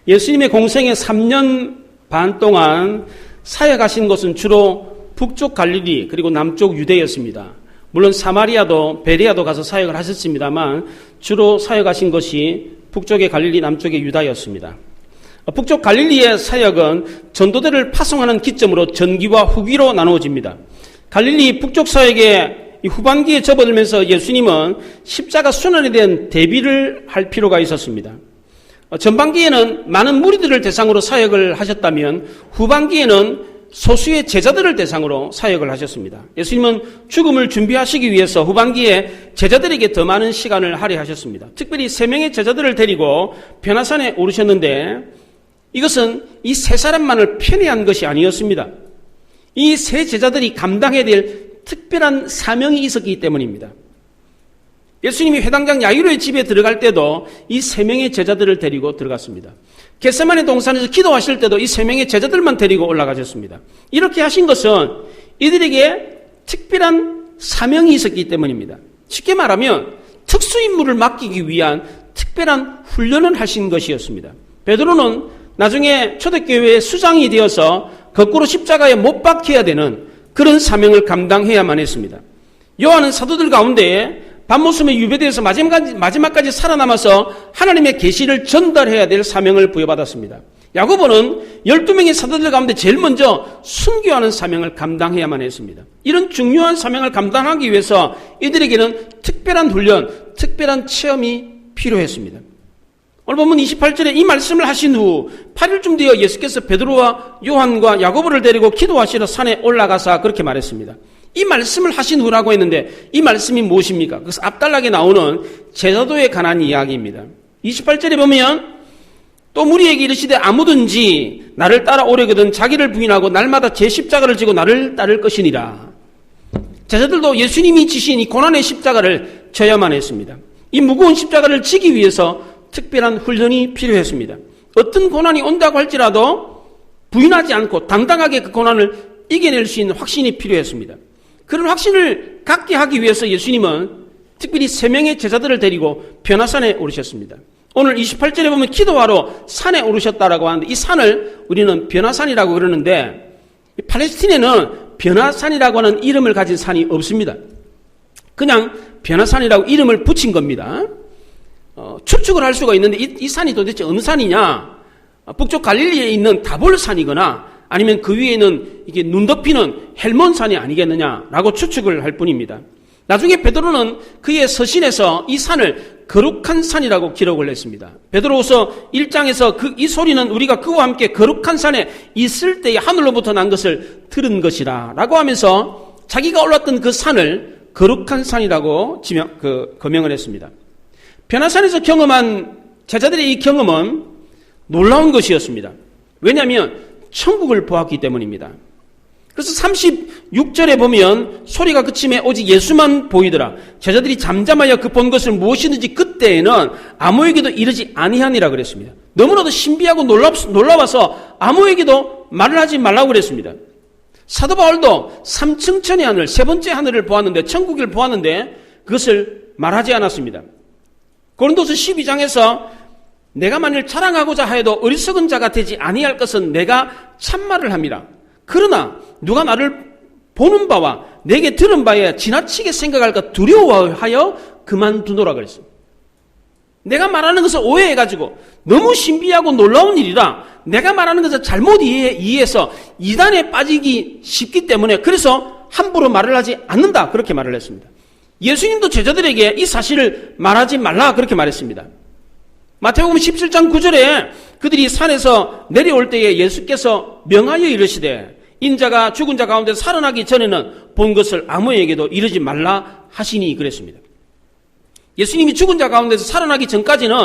예수님의 공생의 3년 반 동안 사역하신 곳은 주로 북쪽 갈릴리 그리고 남쪽 유대였습니다. 물론 사마리아도 베레아도 가서 사역을 하셨습니다만 주로 사역하신 것이 북쪽의 갈릴리, 남쪽의 유다였습니다. 북쪽 갈릴리의 사역은 전도대를 파송하는 기점으로 전기와 후기로 나누어집니다. 갈릴리 북쪽 사역의 후반기에 접어들면서 예수님은 십자가 순환에 대한 대비를 할 필요가 있었습니다. 전반기에는 많은 무리들을 대상으로 사역을 하셨다면 후반기에는 소수의 제자들을 대상으로 사역을 하셨습니다. 예수님은 죽음을 준비하시기 위해서 후반기에 제자들에게 더 많은 시간을 할애하셨습니다. 특별히 3명의 제자들을 데리고 변화산에 오르셨는데 이것은 이 3사람만을 편애한 것이 아니었습니다. 이 3 제자들이 감당해야 될 특별한 사명이 있었기 때문입니다. 예수님이 회당장 야이로의 집에 들어갈 때도 이 3명의 제자들을 데리고 들어갔습니다. 겟세마네 동산에서 기도하실 때도 이 3명의 제자들만 데리고 올라가셨습니다. 이렇게 하신 것은 이들에게 특별한 사명이 있었기 때문입니다. 쉽게 말하면 특수임무를 맡기기 위한 특별한 훈련을 하신 것이었습니다. 베드로는 나중에 초대교회의 수장이 되어서 거꾸로 십자가에 못 박혀야 되는 그런 사명을 감당해야만 했습니다. 요한은 사도들 가운데 밤모섬에 유배되어서 마지막까지 살아남아서 하나님의 계시를 전달해야 될 사명을 부여받았습니다. 야고보는 12명의 사도들 가운데 제일 먼저 순교하는 사명을 감당해야만 했습니다. 이런 중요한 사명을 감당하기 위해서 이들에게는 특별한 훈련, 특별한 체험이 필요했습니다. 오늘 본문 28절에 이 말씀을 하신 후 8일쯤 되어 예수께서 베드로와 요한과 야고보를 데리고 기도하시러 산에 올라가사 그렇게 말했습니다. 이 말씀을 하신 후라고 했는데 이 말씀이 무엇입니까? 그래서 앞달락에 나오는 제자도에 관한 이야기입니다. 28절에 보면 또 무리에게 이르시되 아무든지 나를 따라오려거든 자기를 부인하고 날마다 제 십자가를 지고 나를 따를 것이니라. 제자들도 예수님이 지신 이 고난의 십자가를 져야만 했습니다. 이 무거운 십자가를 지기 위해서 특별한 훈련이 필요했습니다. 어떤 고난이 온다고 할지라도 부인하지 않고 당당하게 그 고난을 이겨낼 수 있는 확신이 필요했습니다. 그런 확신을 갖게 하기 위해서 예수님은 특별히 3명의 제자들을 데리고 변화산에 오르셨습니다. 오늘 28절에 보면 기도하러 산에 오르셨다라고 하는데 이 산을 우리는 변화산이라고 그러는데 팔레스틴에는 변화산이라고 하는 이름을 가진 산이 없습니다. 그냥 변화산이라고 이름을 붙인 겁니다. 추측을 할 수가 있는데 이 산이 도대체 어느 산이냐? 북쪽 갈릴리에 있는 다볼산이거나 아니면 그 위에는 이게 눈 덮이는 헬몬산이 아니겠느냐라고 추측을 할 뿐입니다. 나중에 베드로는 그의 서신에서 이 산을 거룩한 산이라고 기록을 했습니다. 베드로후서 1장에서 이 소리는 우리가 그와 함께 거룩한 산에 있을 때에 하늘로부터 난 것을 들은 것이라 라고 하면서 자기가 올랐던 그 산을 거룩한 산이라고 거명을 했습니다. 변화산에서 경험한 제자들의 이 경험은 놀라운 것이었습니다. 왜냐하면 천국을 보았기 때문입니다. 그래서 36절에 보면 소리가 그침에 오직 예수만 보이더라. 제자들이 잠잠하여 그 본 것을 무엇이든지 그때에는 아무에게도 이르지 아니하니라 그랬습니다. 너무나도 신비하고 놀라워서 아무에게도 말을 하지 말라고 그랬습니다. 사도 바울도 3층 천의 하늘, 3번째 하늘을 보았는데 천국을 보았는데 그것을 말하지 않았습니다. 고린도서 12장에서 내가 만일 자랑하고자 하여도 어리석은 자가 되지 아니할 것은 내가 참말을 함이라. 그러나 누가 나를 보는 바와 내게 들은 바에 지나치게 생각할까 두려워하여 그만두노라 그랬습니다. 내가 말하는 것을 오해해가지고 너무 신비하고 놀라운 일이라 내가 말하는 것을 잘못 이해해서 이단에 빠지기 쉽기 때문에 그래서 함부로 말을 하지 않는다 그렇게 말을 했습니다. 예수님도 제자들에게 이 사실을 말하지 말라 그렇게 말했습니다. 마태복음 17장 9절에 그들이 산에서 내려올 때에 예수께서 명하여 이르시되 인자가 죽은 자 가운데 살아나기 전에는 본 것을 아무에게도 이르지 말라 하시니 그랬습니다. 예수님이 죽은 자 가운데서 살아나기 전까지는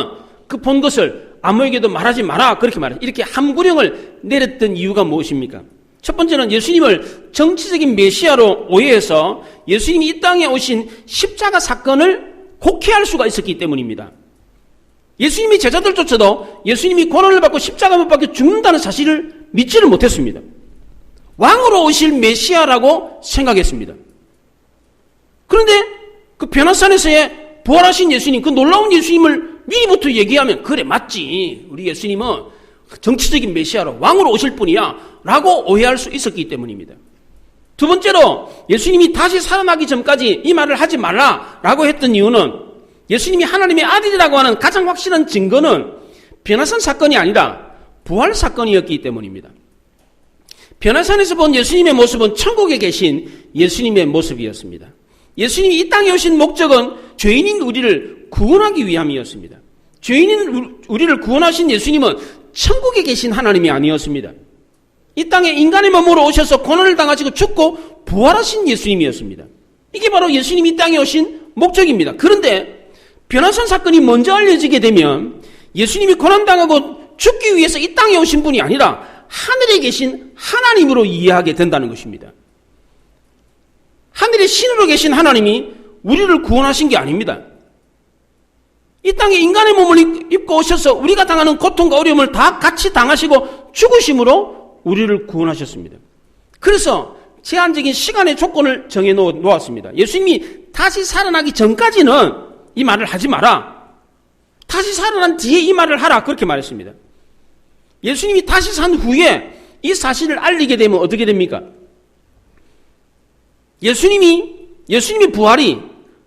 그 본 것을 아무에게도 말하지 마라 그렇게 말했어요. 이렇게 함구령을 내렸던 이유가 무엇입니까? 첫 번째는 예수님을 정치적인 메시아로 오해해서 예수님이 이 땅에 오신 십자가 사건을 곡해할 수가 있었기 때문입니다. 예수님이 제자들조차도 예수님이 고난을 받고 십자가 못 박혀 죽는다는 사실을 믿지를 못했습니다. 왕으로 오실 메시아라고 생각했습니다. 그런데 그 변화산에서의 부활하신 예수님, 그 놀라운 예수님을 미리부터 얘기하면 그래 맞지. 우리 예수님은 정치적인 메시아로 왕으로 오실 분이야 라고 오해할 수 있었기 때문입니다. 두 번째로 예수님이 다시 살아나기 전까지 이 말을 하지 말라라고 했던 이유는 예수님이 하나님의 아들이라고 하는 가장 확실한 증거는 변화산 사건이 아니라 부활 사건이었기 때문입니다. 변화산에서 본 예수님의 모습은 천국에 계신 예수님의 모습이었습니다. 예수님이 이 땅에 오신 목적은 죄인인 우리를 구원하기 위함이었습니다. 죄인인 우리를 구원하신 예수님은 천국에 계신 하나님이 아니었습니다. 이 땅에 인간의 몸으로 오셔서 고난을 당하시고 죽고 부활하신 예수님이었습니다. 이게 바로 예수님이 이 땅에 오신 목적입니다. 그런데 변화산 사건이 먼저 알려지게 되면 예수님이 고난당하고 죽기 위해서 이 땅에 오신 분이 아니라 하늘에 계신 하나님으로 이해하게 된다는 것입니다. 하늘의 신으로 계신 하나님이 우리를 구원하신 게 아닙니다. 이 땅에 인간의 몸을 입고 오셔서 우리가 당하는 고통과 어려움을 다 같이 당하시고 죽으심으로 우리를 구원하셨습니다. 그래서 제한적인 시간의 조건을 정해 놓았습니다. 예수님이 다시 살아나기 전까지는 이 말을 하지 마라. 다시 살아난 뒤에 이 말을 하라. 그렇게 말했습니다. 예수님이 다시 산 후에 이 사실을 알리게 되면 어떻게 됩니까? 예수님이 부활이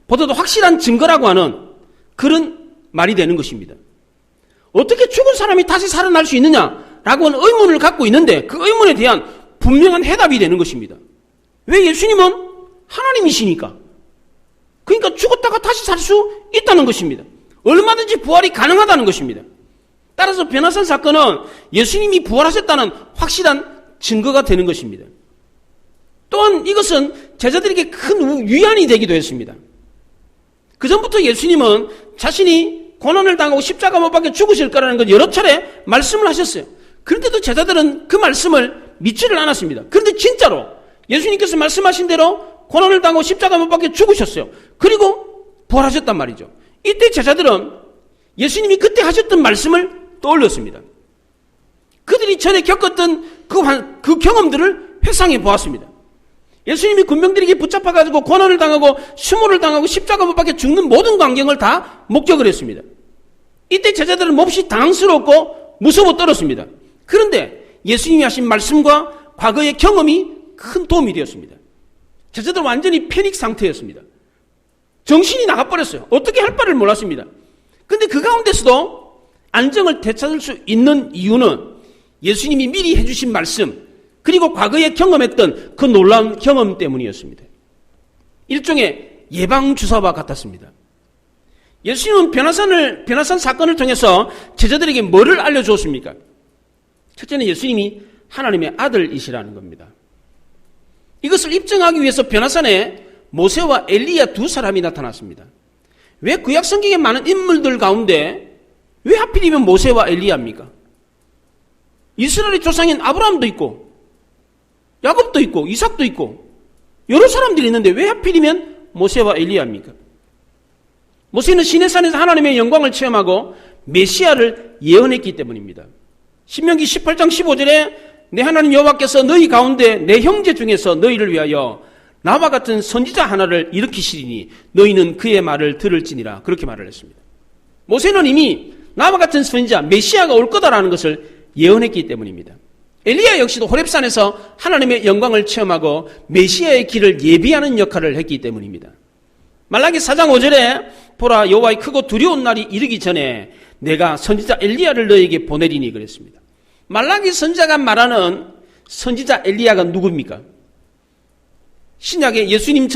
보다도 확실한 증거라고 하는 그런 말이 되는 것입니다. 어떻게 죽은 사람이 다시 살아날 수 있느냐라고 하는 의문을 갖고 있는데 그 의문에 대한 분명한 해답이 되는 것입니다. 왜? 예수님은 하나님이시니까. 그러니까 죽었다가 다시 살 수 있다는 것입니다. 얼마든지 부활이 가능하다는 것입니다. 따라서 변화산 사건은 예수님이 부활하셨다는 확실한 증거가 되는 것입니다. 또한 이것은 제자들에게 큰 위안이 되기도 했습니다. 그 전부터 예수님은 자신이 고난을 당하고 십자가 못 박혀 죽으실 거라는 걸 여러 차례 말씀을 하셨어요. 그런데도 제자들은 그 말씀을 믿지를 않았습니다. 그런데 진짜로 예수님께서 말씀하신 대로 고난을 당하고 십자가 못 박혀 죽으셨어요. 그리고 부활하셨단 말이죠. 이때 제자들은 예수님이 그때 하셨던 말씀을 떠올렸습니다. 그들이 전에 겪었던 그 경험들을 회상해 보았습니다. 예수님이 군병들에게 붙잡아가지고 고난을 당하고 수모를 당하고 십자가 못 박혀 죽는 모든 광경을 다 목격을 했습니다. 이때 제자들은 몹시 당황스럽고 무서워 떨었습니다. 그런데 예수님이 하신 말씀과 과거의 경험이 큰 도움이 되었습니다. 제자들은 완전히 패닉 상태였습니다. 정신이 나가버렸어요. 어떻게 할 바를 몰랐습니다. 그런데 그 가운데서도 안정을 되찾을 수 있는 이유는 예수님이 미리 해주신 말씀 그리고 과거에 경험했던 그 놀라운 경험 때문이었습니다. 일종의 예방주사와 같았습니다. 예수님은 변화산 사건을 통해서 제자들에게 뭐를 알려주었습니까? 첫째는 예수님이 하나님의 아들이시라는 겁니다. 이것을 입증하기 위해서 변화산에 모세와 엘리야 두 사람이 나타났습니다. 왜 구약 성경에 많은 인물들 가운데 왜 하필이면 모세와 엘리야입니까? 이스라엘의 조상인 아브라함도 있고 야곱도 있고 이삭도 있고 여러 사람들이 있는데 왜 하필이면 모세와 엘리야입니까? 모세는 시내산에서 하나님의 영광을 체험하고 메시아를 예언했기 때문입니다. 신명기 18장 15절에 내 하나님 여호와께서 너희 가운데 내 형제 중에서 너희를 위하여 나와 같은 선지자 하나를 일으키시리니 너희는 그의 말을 들을지니라 그렇게 말을 했습니다. 모세는 이미 나와 같은 선지자 메시아가 올 거다라는 것을 예언했기 때문입니다. 엘리야 역시도 호렙산에서 하나님의 영광을 체험하고 메시아의 길을 예비하는 역할을 했기 때문입니다. 말라기 4장 5절에 보라 여호와의 크고 두려운 날이 이르기 전에 내가 선지자 엘리야를 너에게 보내리니 그랬습니다. 말라기 선지자가 말하는 선지자 엘리야가 누굽니까? 신약에 예수님이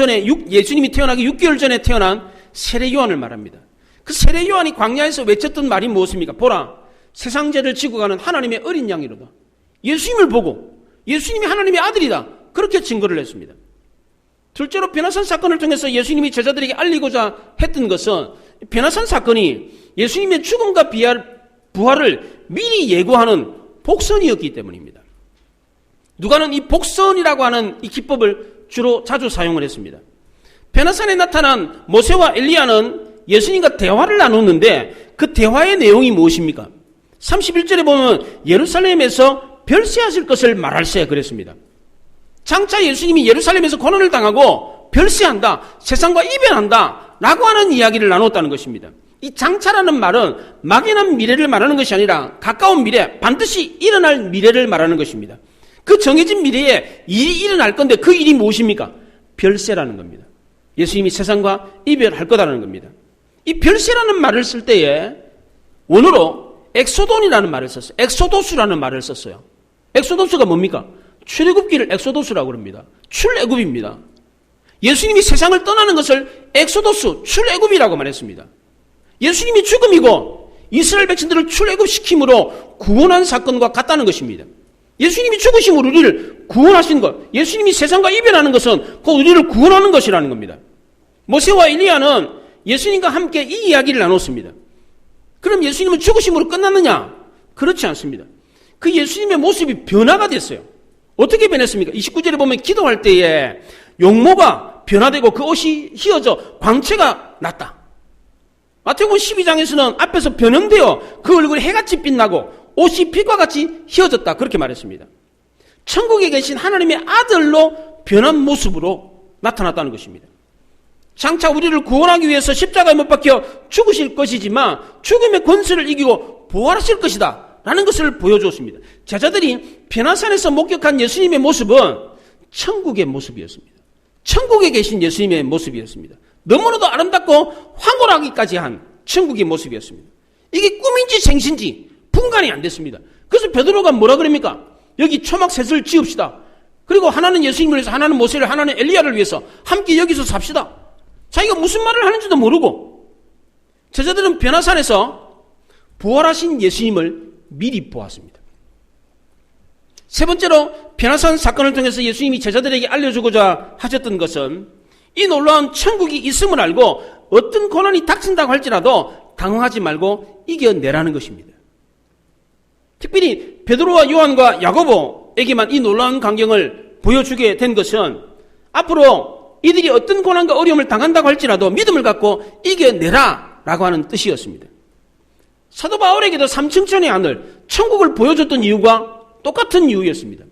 태어나기 6개월 전에 태어난 세례 요한을 말합니다. 그 세례 요한이 광야에서 외쳤던 말이 무엇입니까? 보라 세상 죄를 지고 가는 하나님의 어린 양이로다. 예수님을 보고 예수님이 하나님의 아들이다. 그렇게 증거를 했습니다. 둘째로 변화산 사건을 통해서 예수님이 제자들에게 알리고자 했던 것은 변화산 사건이 예수님의 죽음과 부활을 미리 예고하는 복선이었기 때문입니다. 누가는 이 복선이라고 하는 이 기법을 주로 자주 사용을 했습니다. 변화산에 나타난 모세와 엘리야는 예수님과 대화를 나눴는데 그 대화의 내용이 무엇입니까? 31절에 보면 예루살렘에서 별세하실 것을 말할세 그랬습니다. 장차 예수님이 예루살렘에서 고난을 당하고 별세한다, 세상과 이별한다 라고 하는 이야기를 나눴다는 것입니다. 이 장차라는 말은 막연한 미래를 말하는 것이 아니라 가까운 미래, 반드시 일어날 미래를 말하는 것입니다. 그 정해진 미래에 일이 일어날 건데 그 일이 무엇입니까? 별세라는 겁니다. 예수님이 세상과 이별할 거다라는 겁니다. 이 별세라는 말을 쓸 때에 원어로 엑소돈이라는 말을 썼어요. 엑소도스라는 말을 썼어요. 엑소도스가 뭡니까? 출애굽기를 엑소도스라고 합니다. 출애굽입니다. 예수님이 세상을 떠나는 것을 엑소도스, 출애굽이라고 말했습니다. 예수님이 죽음이고 이스라엘 백성들을 출애굽시킴으로 구원한 사건과 같다는 것입니다. 예수님이 죽으심으로 우리를 구원하신 것, 예수님이 세상과 이별하는 것은 그 우리를 구원하는 것이라는 겁니다. 모세와 엘리야는 예수님과 함께 이 이야기를 나눴습니다. 그럼 예수님은 죽으심으로 끝났느냐? 그렇지 않습니다. 그 예수님의 모습이 변화가 됐어요. 어떻게 변했습니까? 29절에 보면 기도할 때에 용모가 변화되고 그 옷이 휘어져 광채가 났다. 마태복음 12장에서는 앞에서 변형되어 그 얼굴이 해같이 빛나고 옷이 빛과 같이 휘어졌다. 그렇게 말했습니다. 천국에 계신 하나님의 아들로 변한 모습으로 나타났다는 것입니다. 장차 우리를 구원하기 위해서 십자가에 못 박혀 죽으실 것이지만 죽음의 권세를 이기고 부활하실 것이다 라는 것을 보여주었습니다. 제자들이 변화산에서 목격한 예수님의 모습은 천국의 모습이었습니다. 천국에 계신 예수님의 모습이었습니다. 너무나도 아름답고 황홀하기까지 한 천국의 모습이었습니다. 이게 꿈인지 생신지 분간이 안 됐습니다. 그래서 베드로가 뭐라 그럽니까? 여기 초막셋을 지읍시다. 그리고 하나는 예수님을 위해서, 하나는 모세를, 하나는 엘리야를 위해서 함께 여기서 삽시다. 자기가 무슨 말을 하는지도 모르고 제자들은 변화산에서 부활하신 예수님을 미리 보았습니다. 세 번째로 변화산 사건을 통해서 예수님이 제자들에게 알려주고자 하셨던 것은 이 놀라운 천국이 있음을 알고 어떤 고난이 닥친다고 할지라도 당황하지 말고 이겨내라는 것입니다. 특별히 베드로와 요한과 야고보에게만 이 놀라운 광경을 보여주게 된 것은 앞으로 이들이 어떤 고난과 어려움을 당한다고 할지라도 믿음을 갖고 이겨내라 라고 하는 뜻이었습니다. 사도 바울에게도 삼층천의 하늘, 천국을 보여줬던 이유가 똑같은 이유였습니다.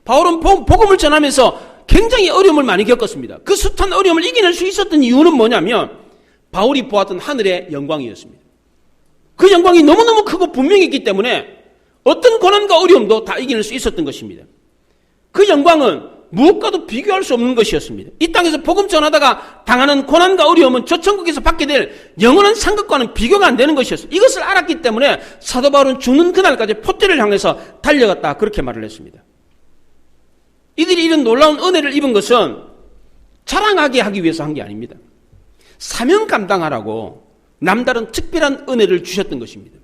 바울은 복음을 전하면서 굉장히 어려움을 많이 겪었습니다. 그 숱한 어려움을 이겨낼 수 있었던 이유는 뭐냐면 바울이 보았던 하늘의 영광이었습니다. 그 영광이 너무너무 크고 분명했기 때문에 어떤 고난과 어려움도 다 이겨낼 수 있었던 것입니다. 그 영광은 무엇과도 비교할 수 없는 것이었습니다. 이 땅에서 복음 전하다가 당하는 고난과 어려움은 저 천국에서 받게 될 영원한 상급과는 비교가 안 되는 것이었어요. 이것을 알았기 때문에 사도 바울은 죽는 그날까지 포대를 향해서 달려갔다 그렇게 말을 했습니다. 이들이 이런 놀라운 은혜를 입은 것은 자랑하게 하기 위해서 한 게 아닙니다. 사명 감당하라고 남다른 특별한 은혜를 주셨던 것입니다.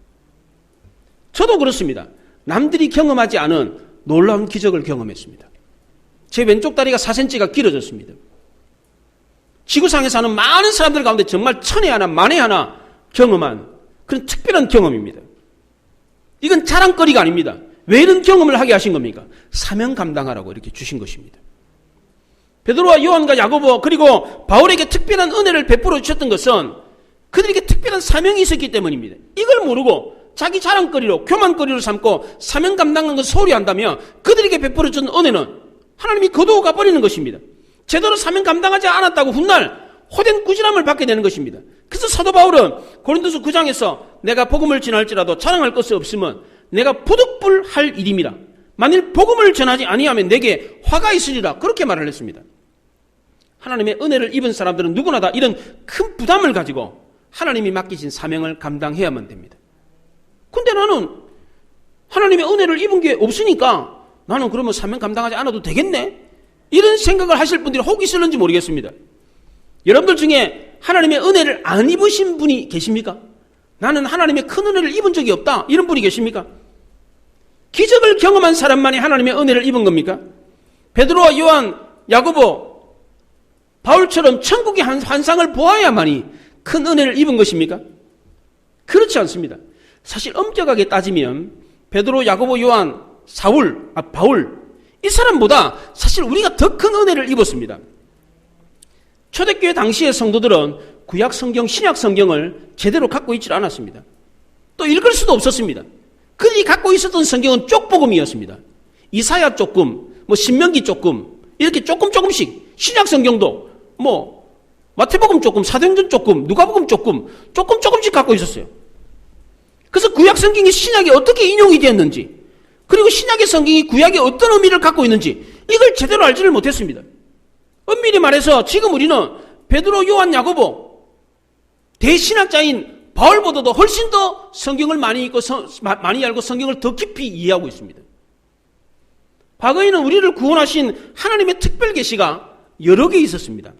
저도 그렇습니다. 남들이 경험하지 않은 놀라운 기적을 경험했습니다. 제 왼쪽 다리가 4cm가 길어졌습니다. 지구상에 사는 많은 사람들 가운데 정말 천에 하나 만에 하나 경험한 그런 특별한 경험입니다. 이건 자랑거리가 아닙니다. 왜 이런 경험을 하게 하신 겁니까? 사명 감당하라고 이렇게 주신 것입니다. 베드로와 요한과 야고보 그리고 바울에게 특별한 은혜를 베풀어 주셨던 것은 그들에게 특별한 사명이 있었기 때문입니다. 이걸 모르고 자기 자랑거리로 교만거리로 삼고 사명 감당하는 것을 소홀히 한다면 그들에게 베풀어 준 은혜는 하나님이 거두어 가버리는 것입니다. 제대로 사명 감당하지 않았다고 훗날 호된 꾸지람을 받게 되는 것입니다. 그래서 사도 바울은 고린도서 9장에서 내가 복음을 전할지라도 자랑할 것이 없으면 내가 부득불할 일임이라. 만일 복음을 전하지 아니하면 내게 화가 있으리라. 그렇게 말을 했습니다. 하나님의 은혜를 입은 사람들은 누구나 다 이런 큰 부담을 가지고 하나님이 맡기신 사명을 감당해야만 됩니다. 근데 나는 하나님의 은혜를 입은 게 없으니까 나는 그러면 사명 감당하지 않아도 되겠네? 이런 생각을 하실 분들이 혹 있을는지 모르겠습니다. 여러분들 중에 하나님의 은혜를 안 입으신 분이 계십니까? 나는 하나님의 큰 은혜를 입은 적이 없다. 이런 분이 계십니까? 기적을 경험한 사람만이 하나님의 은혜를 입은 겁니까? 베드로와 요한, 야고보, 바울처럼 천국의 환상을 보아야만이 큰 은혜를 입은 것입니까? 그렇지 않습니다. 사실 엄격하게 따지면 베드로, 야고보, 요한, 바울 이 사람보다 사실 우리가 더 큰 은혜를 입었습니다. 초대교회 당시의 성도들은 구약 성경, 신약 성경을 제대로 갖고 있지 않았습니다. 또 읽을 수도 없었습니다. 그들이 갖고 있었던 성경은 쪽복음이었습니다. 이사야 조금, 신명기 조금, 이렇게 조금씩 신약 성경도 마태복음 조금, 사도행전 조금, 누가복음 조금씩 갖고 있었어요. 그래서 구약 성경이 신약에 어떻게 인용이 되었는지, 그리고 신약의 성경이 구약에 어떤 의미를 갖고 있는지 이걸 제대로 알지를 못했습니다. 엄밀히 말해서 지금 우리는 베드로, 요한, 야고보 대신학자인 바울보다도 훨씬 더 성경을 많이 알고 성경을 더 깊이 이해하고 있습니다. 과거에는 우리를 구원하신 하나님의 특별 계시가 여러 개 있었습니다.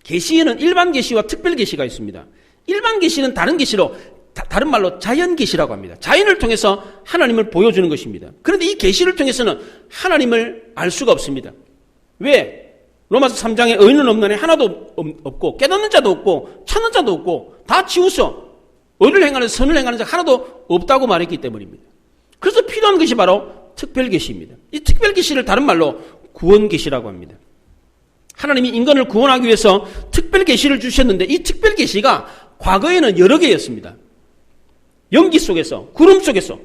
계시에는 일반 계시와 특별 계시가 있습니다. 일반 계시는 다른 계시로, 다른 말로 자연 계시라고 합니다. 자연을 통해서 하나님을 보여주는 것입니다. 그런데 이 계시를 통해서는 하나님을 알 수가 없습니다. 왜? 로마서 3장에 의인은 없나니 하나도 없고 깨닫는 자도 없고 찾는 자도 없고 다 지우서 의를 행하는 선을 행하는 자 하나도 없다고 말했기 때문입니다. 그래서 필요한 것이 바로 특별 계시입니다. 이 특별 계시를 다른 말로 구원 계시라고 합니다. 하나님이 인간을 구원하기 위해서 특별 계시를 주셨는데 이 특별 계시가 과거에는 여러 개였습니다. 연기 속에서, 구름 속에서,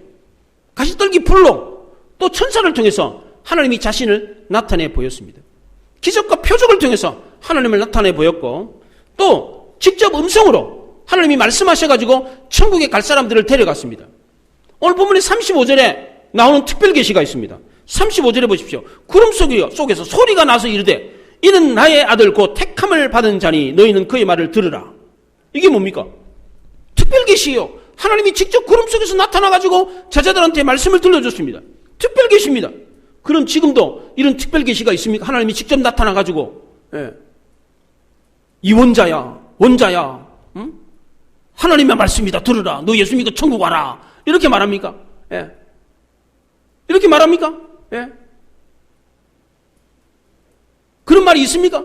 가시떨기 불로, 또 천사를 통해서 하나님이 자신을 나타내 보였습니다. 기적과 표적을 통해서 하나님을 나타내 보였고, 또 직접 음성으로 하나님이 말씀하셔가지고 천국에 갈 사람들을 데려갔습니다. 오늘 본문의 35절에 나오는 특별 계시가 있습니다. 35절에 보십시오. 구름 속에서 소리가 나서 이르되 이는 나의 아들 곧 택함을 받은 자니 너희는 그의 말을 들으라. 이게 뭡니까? 특별 계시예요. 하나님이 직접 구름 속에서 나타나가지고 제자들한테 말씀을 들려줬습니다. 특별 계시입니다. 그럼 지금도 이런 특별 계시가 있습니까? 하나님이 직접 나타나가지고, 이 원자야, 응? 하나님의 말씀이다, 들으라. 너 예수 믿고 천국 와라. 이렇게 말합니까? 이렇게 말합니까? 그런 말이 있습니까?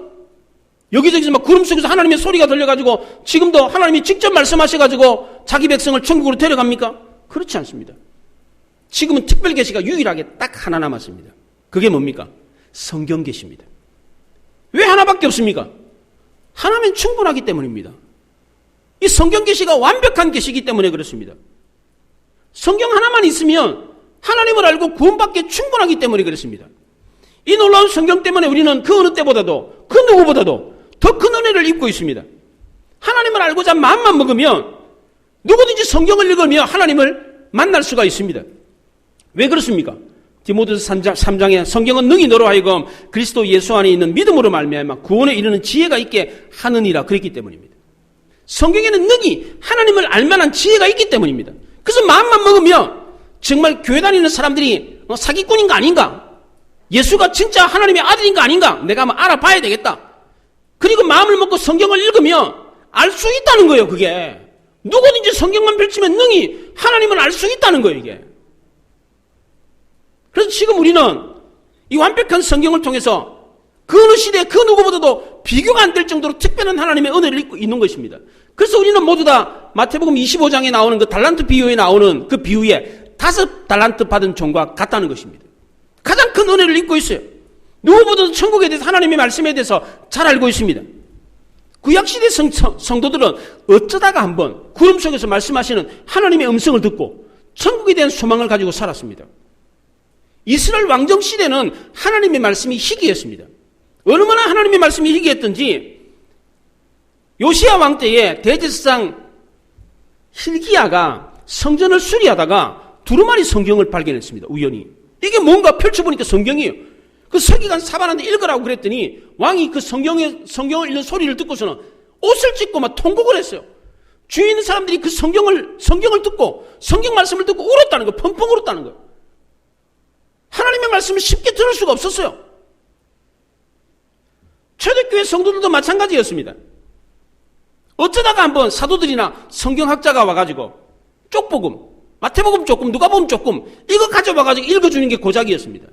여기저기서 막 구름 속에서 하나님의 소리가 들려가지고 지금도 하나님이 직접 말씀하셔가지고 자기 백성을 천국으로 데려갑니까? 그렇지 않습니다. 지금은 특별 계시가 유일하게 딱 하나 남았습니다. 그게 뭡니까? 성경 계시입니다. 왜 하나밖에 없습니까? 하나면 충분하기 때문입니다. 이 성경 계시가 완벽한 계시이기 때문에 그렇습니다. 성경 하나만 있으면 하나님을 알고 구원받기에 충분하기 때문에 그렇습니다. 이 놀라운 성경 때문에 우리는 그 어느 때보다도, 그 누구보다도 더 큰 은혜를 입고 있습니다. 하나님을 알고자 마음만 먹으면 누구든지 성경을 읽으며 하나님을 만날 수가 있습니다. 왜 그렇습니까? 디모데서 3장에 성경은 능히 너로 하여금 그리스도 예수 안에 있는 믿음으로 말미암아 구원에 이르는 지혜가 있게 하느니라 그랬기 때문입니다. 성경에는 능히 하나님을 알만한 지혜가 있기 때문입니다. 그래서 마음만 먹으면 정말 교회 다니는 사람들이 사기꾼인가 아닌가? 예수가 진짜 하나님의 아들인가 아닌가? 내가 한번 알아봐야 되겠다. 그리고 마음을 먹고 성경을 읽으면 알 수 있다는 거예요, 그게. 누구든지 성경만 펼치면 능히 하나님을 알 수 있다는 거예요, 이게. 그래서 지금 우리는 이 완벽한 성경을 통해서 그 어느 시대 그 누구보다도 비교가 안 될 정도로 특별한 하나님의 은혜를 입고 있는 것입니다. 그래서 우리는 모두 다 마태복음 25장에 나오는 그 달란트 비유에 나오는 그 비유에 5달란트 받은 종과 같다는 것입니다. 가장 큰 은혜를 입고 있어요. 누구보다도 천국에 대해서 하나님의 말씀에 대해서 잘 알고 있습니다. 구약시대 성도들은 어쩌다가 한번 구름 속에서 말씀하시는 하나님의 음성을 듣고 천국에 대한 소망을 가지고 살았습니다. 이스라엘 왕정시대는 하나님의 말씀이 희귀했습니다. 얼마나 하나님의 말씀이 희귀했던지 요시야 왕 때에 대제사장 hil기야가 성전을 수리하다가 두루마리 성경을 발견했습니다. 우연히. 이게 뭔가 펼쳐보니까 성경이에요. 그 서기관 사반한테 읽으라고 그랬더니 왕이 그 성경을 읽는 소리를 듣고서는 옷을 찢고 막 통곡을 했어요. 주위에 있는 사람들이 그 성경을 듣고 성경 말씀을 듣고 울었다는 거예요. 펑펑 울었다는 거예요. 하나님의 말씀을 쉽게 들을 수가 없었어요. 초대교회 성도들도 마찬가지였습니다. 어쩌다가 한번 사도들이나 성경학자가 와가지고 쪽복음, 마태복음 조금, 누가복음 조금 이거 가져와가지고 읽어주는 게 고작이었습니다.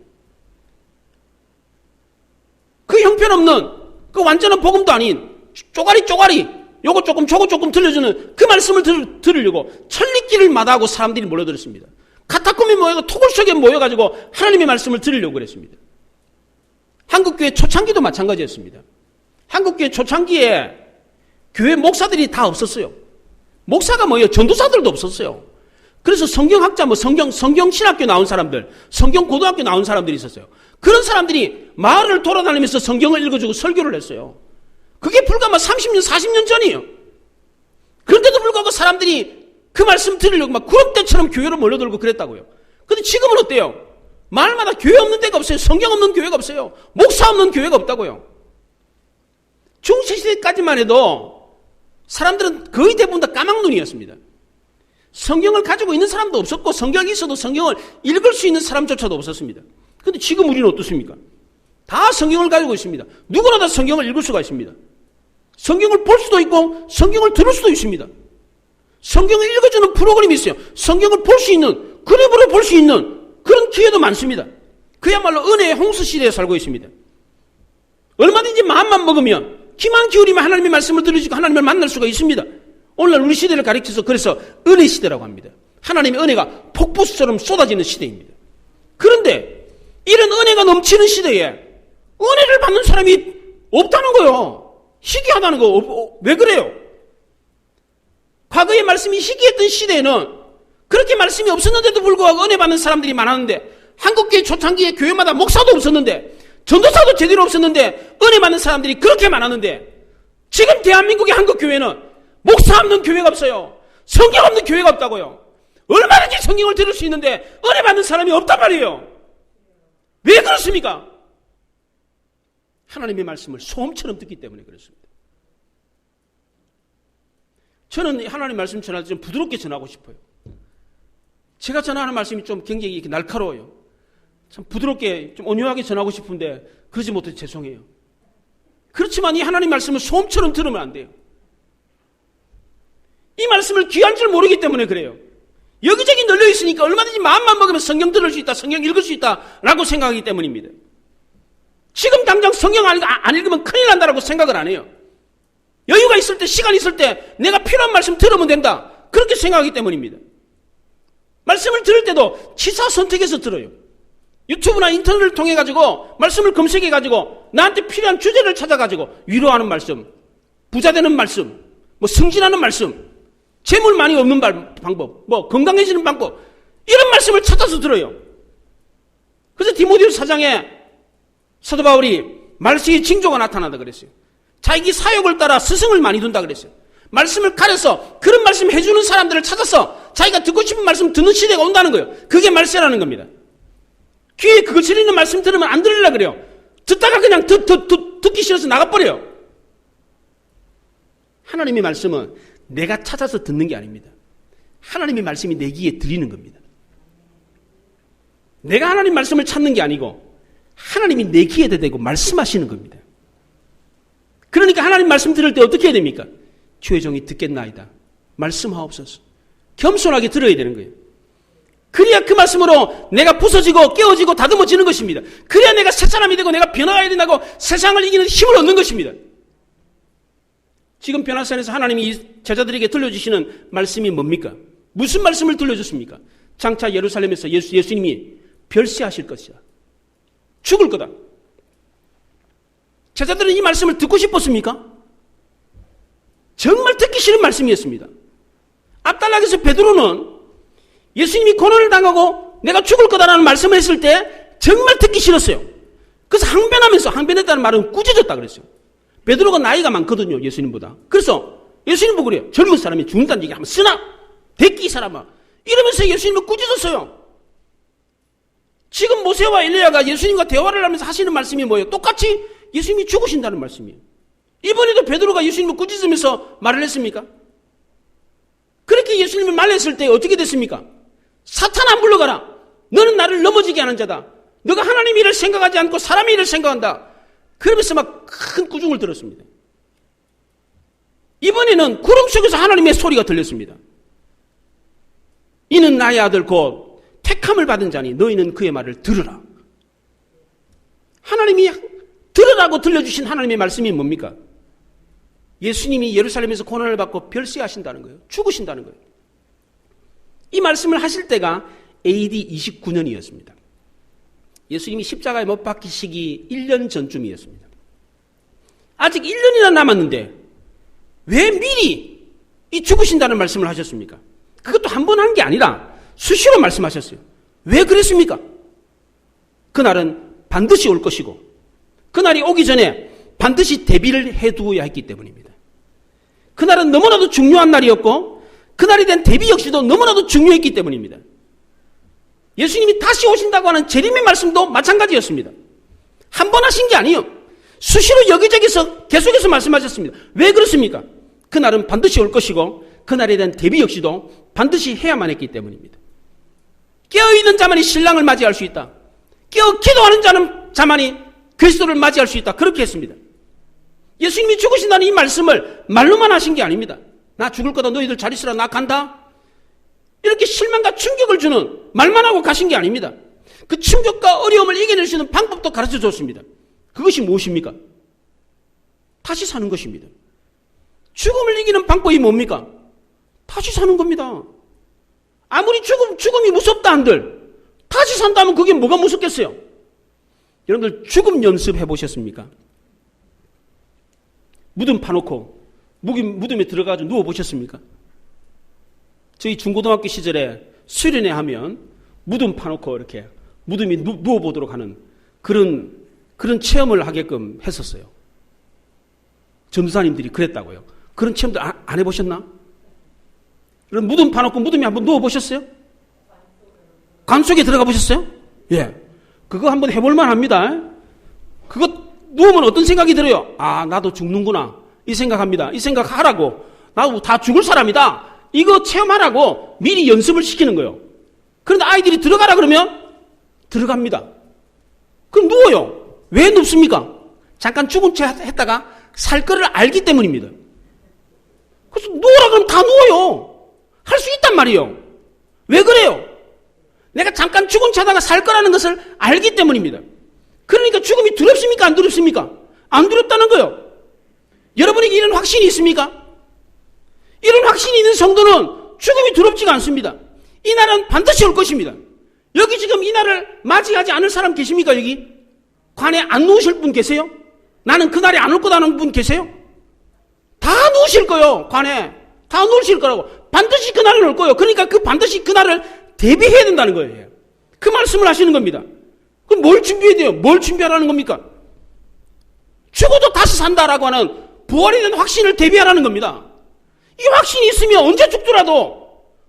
그 형편없는 그 완전한 복음도 아닌 쪼가리 요거 조금 저거 조금 들려주는 그 말씀을 들으려고 천리길을 마다하고 사람들이 몰려들었습니다. 카타콤에 모여서 토굴 속에 모여가지고 하나님의 말씀을 들으려고 그랬습니다. 한국교회 초창기도 마찬가지였습니다. 한국교회 초창기에 교회 목사들이 다 없었어요. 목사가 뭐예요? 전도사들도 없었어요. 그래서 성경학자, 성경신학교 나온 사람들, 성경고등학교 나온 사람들이 있었어요. 그런 사람들이 마을을 돌아다니면서 성경을 읽어주고 설교를 했어요. 그게 불과 30년, 40년 전이에요. 그런데도 불구하고 사람들이 그 말씀 들으려고 막 구름대처럼 교회로 몰려들고 그랬다고요. 근데 지금은 어때요? 마을마다 교회 없는 데가 없어요. 성경 없는 교회가 없어요. 목사 없는 교회가 없다고요. 중세시대까지만 해도 사람들은 거의 대부분 다 까막눈이었습니다. 성경을 가지고 있는 사람도 없었고 성경이 있어도 성경을 읽을 수 있는 사람조차도 없었습니다. 그런데 지금 우리는 어떻습니까? 다 성경을 가지고 있습니다. 누구나 다 성경을 읽을 수가 있습니다. 성경을 볼 수도 있고 성경을 들을 수도 있습니다. 성경을 읽어주는 프로그램이 있어요. 성경을 볼 수 있는, 그림으로 볼 수 있는 그런 기회도 많습니다. 그야말로 은혜의 홍수 시대에 살고 있습니다. 얼마든지 마음만 먹으면, 귀만 기울이면 하나님의 말씀을 들으시고 하나님을 만날 수가 있습니다. 오늘날 우리 시대를 가리켜서 그래서 은혜 시대라고 합니다. 하나님의 은혜가 폭포수처럼 쏟아지는 시대입니다. 그런데 이런 은혜가 넘치는 시대에 은혜를 받는 사람이 없다는 거예요. 희귀하다는 거. 왜 그래요? 과거의 말씀이 희귀했던 시대에는 그렇게 말씀이 없었는데도 불구하고 은혜 받는 사람들이 많았는데, 한국교회 초창기에 교회마다 목사도 없었는데, 전도사도 제대로 없었는데 은혜 받는 사람들이 그렇게 많았는데, 지금 대한민국의 한국교회는 목사 없는 교회가 없어요. 성경 없는 교회가 없다고요. 얼마든지 성경을 들을 수 있는데 은혜 받는 사람이 없단 말이에요. 왜 그렇습니까? 하나님의 말씀을 소음처럼 듣기 때문에 그렇습니다. 저는 하나님 말씀 전할 때 좀 부드럽게 전하고 싶어요. 제가 전하는 말씀이 좀 굉장히 이렇게 날카로워요. 참 부드럽게 좀 온유하게 전하고 싶은데 그러지 못해서 죄송해요. 그렇지만 이 하나님 말씀을 소음처럼 들으면 안 돼요. 이 말씀을 귀한 줄 모르기 때문에 그래요. 여기저기 널려 있으니까 얼마든지 마음만 먹으면 성경 들을 수 있다, 성경 읽을 수 있다라고 생각하기 때문입니다. 지금 당장 성경 안 읽으면 큰일 난다라고 생각을 안 해요. 여유가 있을 때, 시간이 있을 때 내가 필요한 말씀 들으면 된다, 그렇게 생각하기 때문입니다. 말씀을 들을 때도 치사 선택해서 들어요. 유튜브나 인터넷을 통해 가지고 말씀을 검색해 가지고 나한테 필요한 주제를 찾아 가지고 위로하는 말씀, 부자 되는 말씀, 뭐 승진하는 말씀, 재물 많이 얻는 방법, 뭐 건강해지는 방법, 이런 말씀을 찾아서 들어요. 그래서 디모데후서 4장에 사도 바울이 말씀의 징조가 나타난다 그랬어요. 자기 사역을 따라 스승을 많이 둔다 그랬어요. 말씀을 가려서 그런 말씀 해주는 사람들을 찾아서 자기가 듣고 싶은 말씀 듣는 시대가 온다는 거예요. 그게 말세라는 겁니다. 귀에 그거 들리는 말씀 들으면 안 들으려고 그래요. 듣다가 그냥 듣기 싫어서 나가버려요. 하나님의 말씀은 내가 찾아서 듣는 게 아닙니다. 하나님의 말씀이 내 귀에 들리는 겁니다. 내가 하나님 말씀을 찾는 게 아니고 하나님이 내 귀에다 대고 말씀하시는 겁니다. 그러니까 하나님 말씀 들을 때 어떻게 해야 됩니까? 주의 종이 듣겠나이다, 말씀하옵소서. 겸손하게 들어야 되는 거예요. 그래야 그 말씀으로 내가 부서지고 깨어지고 다듬어지는 것입니다. 그래야 내가 새 사람이 되고 내가 변화가 된다고 세상을 이기는 힘을 얻는 것입니다. 지금 변화산에서 하나님이 제자들에게 들려주시는 말씀이 뭡니까? 무슨 말씀을 들려줬습니까? 장차 예루살렘에서 예수님이 별세하실 것이야. 죽을 거다. 제자들은 이 말씀을 듣고 싶었습니까? 정말 듣기 싫은 말씀이었습니다. 앞단락에서 베드로는 예수님이 고난을 당하고 내가 죽을 거다라는 말씀을 했을 때 정말 듣기 싫었어요. 그래서 항변했다는 말은 꾸짖었다 그랬어요. 베드로가 나이가 많거든요, 예수님보다. 그래서 예수님 보고 그래요. 젊은 사람이 죽는다는 얘기 한번 쓰나? 대끼 이 사람아. 이러면서 예수님을 꾸짖었어요. 지금 모세와 엘리야가 예수님과 대화를 하면서 하시는 말씀이 뭐예요? 똑같이 예수님이 죽으신다는 말씀이에요. 이번에도 베드로가 예수님을 꾸짖으면서 말을 했습니까? 그렇게 예수님을 말했을 때 어떻게 됐습니까? 사탄 안 불러가라. 너는 나를 넘어지게 하는 자다. 너가 하나님 일을 생각하지 않고 사람의 일을 생각한다. 그러면서 막 큰 꾸중을 들었습니다. 이번에는 구름 속에서 하나님의 소리가 들렸습니다. 이는 나의 아들 곧 택함을 받은 자니 너희는 그의 말을 들으라. 하나님이 들으라고 들려주신 하나님의 말씀이 뭡니까? 예수님이 예루살렘에서 고난을 받고 별세하신다는 거예요. 죽으신다는 거예요. 이 말씀을 하실 때가 AD 29년이었습니다. 예수님이 십자가에 못 박히시기 1년 전쯤이었습니다. 아직 1년이나 남았는데 왜 미리 이 죽으신다는 말씀을 하셨습니까? 그것도 한 번 한 게 아니라 수시로 말씀하셨어요. 왜 그랬습니까? 그날은 반드시 올 것이고 그날이 오기 전에 반드시 대비를 해두어야 했기 때문입니다. 그날은 너무나도 중요한 날이었고 그날에 대한 대비 역시도 너무나도 중요했기 때문입니다. 예수님이 다시 오신다고 하는 재림의 말씀도 마찬가지였습니다. 한 번 하신 게 아니에요. 수시로 여기저기서 계속해서 말씀하셨습니다. 왜 그렇습니까? 그날은 반드시 올 것이고 그날에 대한 대비 역시도 반드시 해야만 했기 때문입니다. 깨어있는 자만이 신랑을 맞이할 수 있다. 깨어 기도하는 자만이 그리스도를 맞이할 수 있다. 그렇게 했습니다. 예수님이 죽으신다는 이 말씀을 말로만 하신 게 아닙니다. 나 죽을 거다. 너희들 잘 있으라. 나 간다. 이렇게 실망과 충격을 주는 말만 하고 가신 게 아닙니다. 그 충격과 어려움을 이겨낼 수 있는 방법도 가르쳐 줬습니다. 그것이 무엇입니까? 다시 사는 것입니다. 죽음을 이기는 방법이 뭡니까? 다시 사는 겁니다. 아무리 죽음이 무섭다 한들 다시 산다면 그게 뭐가 무섭겠어요? 여러분들 죽음 연습해 보셨습니까? 무덤 파놓고 무덤에 들어가서 누워보셨습니까? 저희 중고등학교 시절에 수련회 하면 무덤 파놓고 이렇게 무덤에 누워보도록 하는 그런 체험을 하게끔 했었어요. 전도사님들이 그랬다고요. 그런 체험들 안 해보셨나? 그럼 무덤 파놓고 무덤에 한번 누워보셨어요? 관 속에 들어가 보셨어요? 예. 그거 한번 해볼만 합니다. 그거 누우면 어떤 생각이 들어요? 아, 나도 죽는구나. 이 생각합니다. 이 생각하라고. 나도 다 죽을 사람이다. 이거 체험하라고 미리 연습을 시키는 거예요. 그런데 아이들이 들어가라 그러면 들어갑니다. 그럼 누워요. 왜 눕습니까? 잠깐 죽은 채 했다가 살 거를 알기 때문입니다. 그래서 누워라 그러면 다 누워요. 할 수 있단 말이에요. 왜 그래요? 내가 잠깐 죽은 채 하다가 살 거라는 것을 알기 때문입니다. 그러니까 죽음이 두렵습니까? 안 두렵습니까? 안 두렵다는 거예요. 여러분에게 이런 확신이 있습니까? 이런 확신이 있는 성도는 죽음이 두렵지가 않습니다. 이 날은 반드시 올 것입니다. 여기 지금 이 날을 맞이하지 않을 사람 계십니까? 여기? 관에 안 누우실 분 계세요? 나는 그 날에 안 올 거다는 분 계세요? 다 누우실 거예요. 관에. 다 누우실 거라고. 반드시 그 날은 올 거예요. 그러니까 그 반드시 그 날을 대비해야 된다는 거예요. 그 말씀을 하시는 겁니다. 그럼 뭘 준비해야 돼요? 뭘 준비하라는 겁니까? 죽어도 다시 산다라고 하는 부활에 대한 확신을 대비하라는 겁니다. 이 확신이 있으면 언제 죽더라도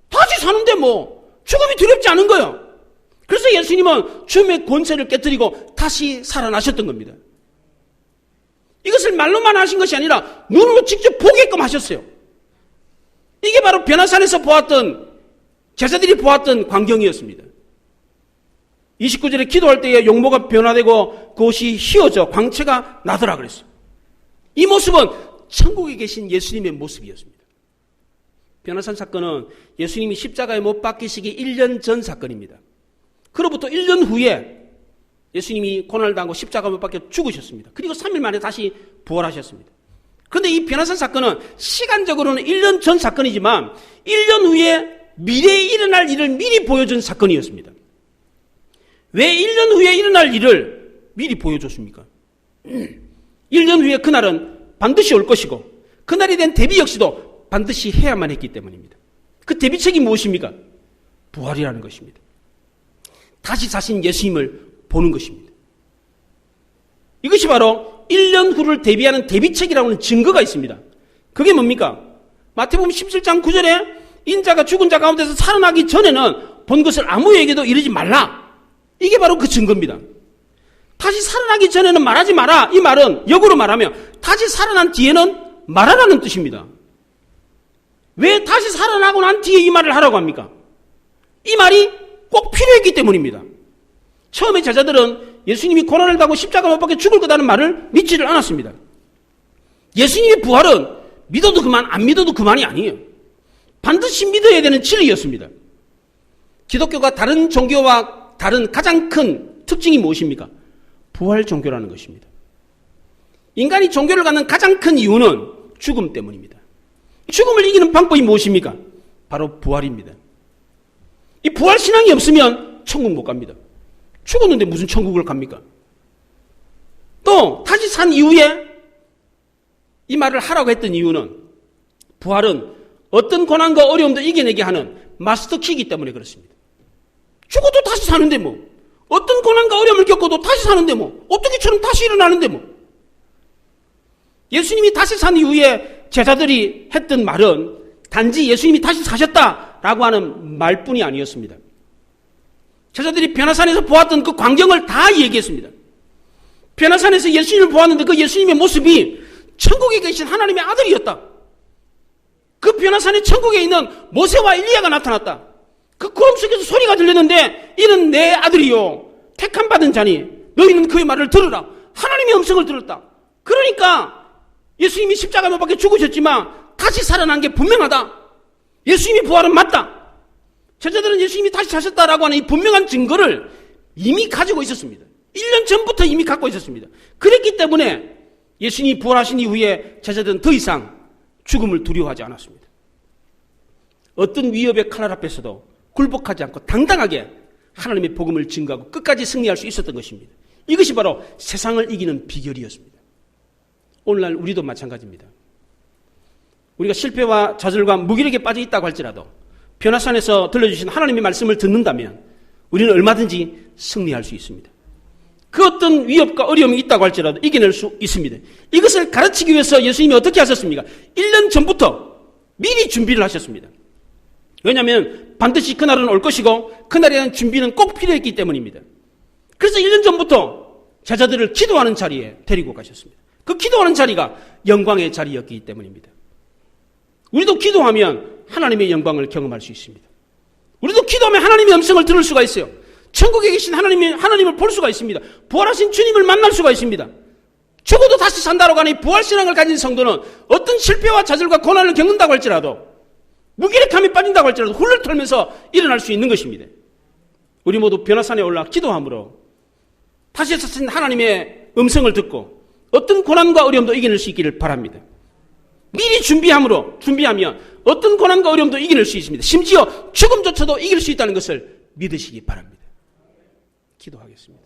다시 사는데 뭐 죽음이 두렵지 않은 거예요. 그래서 예수님은 죽음의 권세를 깨뜨리고 다시 살아나셨던 겁니다. 이것을 말로만 하신 것이 아니라 눈으로 직접 보게끔 하셨어요. 이게 바로 변화산에서 보았던 제자들이 보았던 광경이었습니다. 29절에 기도할 때에 용모가 변화되고 그것이 휘어져 광채가 나더라 그랬어요. 이 모습은 천국에 계신 예수님의 모습이었습니다. 변화산 사건은 예수님이 십자가에 못 박히시기 1년 전 사건입니다. 그로부터 1년 후에 예수님이 고난을 당하고 십자가에 못 박혀 죽으셨습니다. 그리고 3일 만에 다시 부활하셨습니다. 그런데 이 변화산 사건은 시간적으로는 1년 전 사건이지만 1년 후에 미래에 일어날 일을 미리 보여준 사건이었습니다. 왜 1년 후에 일어날 일을 미리 보여줬습니까? 1년 후에 그날은 반드시 올 것이고 그날에 대한 대비 역시도 반드시 해야만 했기 때문입니다. 그 대비책이 무엇입니까? 부활이라는 것입니다. 다시 사신 예수님을 보는 것입니다. 이것이 바로 1년 후를 대비하는 대비책이라고 하는 증거가 있습니다. 그게 뭡니까? 마태복음 17장 9절에 인자가 죽은 자 가운데서 살아나기 전에는 본 것을 아무에게도 이르지 말라. 이게 바로 그 증거입니다. 다시 살아나기 전에는 말하지 마라. 이 말은 역으로 말하면 다시 살아난 뒤에는 말하라는 뜻입니다. 왜 다시 살아나고 난 뒤에 이 말을 하라고 합니까? 이 말이 꼭 필요했기 때문입니다. 처음에 제자들은 예수님이 고난을 당하고 십자가 못 박혀 죽을 거다는 말을 믿지를 않았습니다. 예수님의 부활은 믿어도 그만 안 믿어도 그만이 아니에요. 반드시 믿어야 되는 진리였습니다. 기독교가 다른 종교와 다른 가장 큰 특징이 무엇입니까? 부활 종교라는 것입니다. 인간이 종교를 갖는 가장 큰 이유는 죽음 때문입니다. 죽음을 이기는 방법이 무엇입니까? 바로 부활입니다. 이 부활 신앙이 없으면 천국 못 갑니다. 죽었는데 무슨 천국을 갑니까? 또 다시 산 이후에 이 말을 하라고 했던 이유는 부활은 어떤 고난과 어려움도 이겨내게 하는 마스터키이기 때문에 그렇습니다. 죽어도 다시 사는데 뭐 어떤 고난과 어려움을 겪어도 다시 사는데 뭐 어떻게처럼 다시 일어나는데 뭐 예수님이 다시 산 이후에 제자들이 했던 말은 단지 예수님이 다시 사셨다라고 하는 말뿐이 아니었습니다. 제자들이 변화산에서 보았던 그 광경을 다 얘기했습니다. 변화산에서 예수님을 보았는데 그 예수님의 모습이 천국에 계신 하나님의 아들이었다. 그 변화산의 천국에 있는 모세와 엘리야가 나타났다. 그 구름 속에서 소리가 들렸는데 이는 내 아들이요 택함 받은 자니 너희는 그의 말을 들으라. 하나님의 음성을 들었다. 그러니까 예수님이 십자가 못 박혀 죽으셨지만 다시 살아난 게 분명하다. 예수님이 부활은 맞다. 제자들은 예수님이 다시 사셨다라고 하는 이 분명한 증거를 이미 가지고 있었습니다. 1년 전부터 이미 갖고 있었습니다. 그랬기 때문에 예수님이 부활하신 이후에 제자들은 더 이상 죽음을 두려워하지 않았습니다. 어떤 위협의 칼날 앞에서도 굴복하지 않고 당당하게 하나님의 복음을 증거하고 끝까지 승리할 수 있었던 것입니다. 이것이 바로 세상을 이기는 비결이었습니다. 오늘날 우리도 마찬가지입니다. 우리가 실패와 좌절과 무기력에 빠져 있다고 할지라도 변화산에서 들려주신 하나님의 말씀을 듣는다면 우리는 얼마든지 승리할 수 있습니다. 그 어떤 위협과 어려움이 있다고 할지라도 이겨낼 수 있습니다. 이것을 가르치기 위해서 예수님이 어떻게 하셨습니까? 1년 전부터 미리 준비를 하셨습니다. 왜냐하면 반드시 그날은 올 것이고 그날에 대한 준비는 꼭 필요했기 때문입니다. 그래서 1년 전부터 제자들을 기도하는 자리에 데리고 가셨습니다. 그 기도하는 자리가 영광의 자리였기 때문입니다. 우리도 기도하면 하나님의 영광을 경험할 수 있습니다. 우리도 기도하면 하나님의 음성을 들을 수가 있어요. 천국에 계신 하나님을 볼 수가 있습니다. 부활하신 주님을 만날 수가 있습니다. 죽어도 다시 산다라고 하는 부활신앙을 가진 성도는 어떤 실패와 좌절과 고난을 겪는다고 할지라도 무기력함에 빠진다고 할지라도 훌을 털면서 일어날 수 있는 것입니다. 우리 모두 변화산에 올라 기도함으로 다시 사신 하나님의 음성을 듣고 어떤 고난과 어려움도 이겨낼 수 있기를 바랍니다. 미리 준비하면 어떤 고난과 어려움도 이겨낼 수 있습니다. 심지어 죽음조차도 이길 수 있다는 것을 믿으시기 바랍니다. 기도하겠습니다.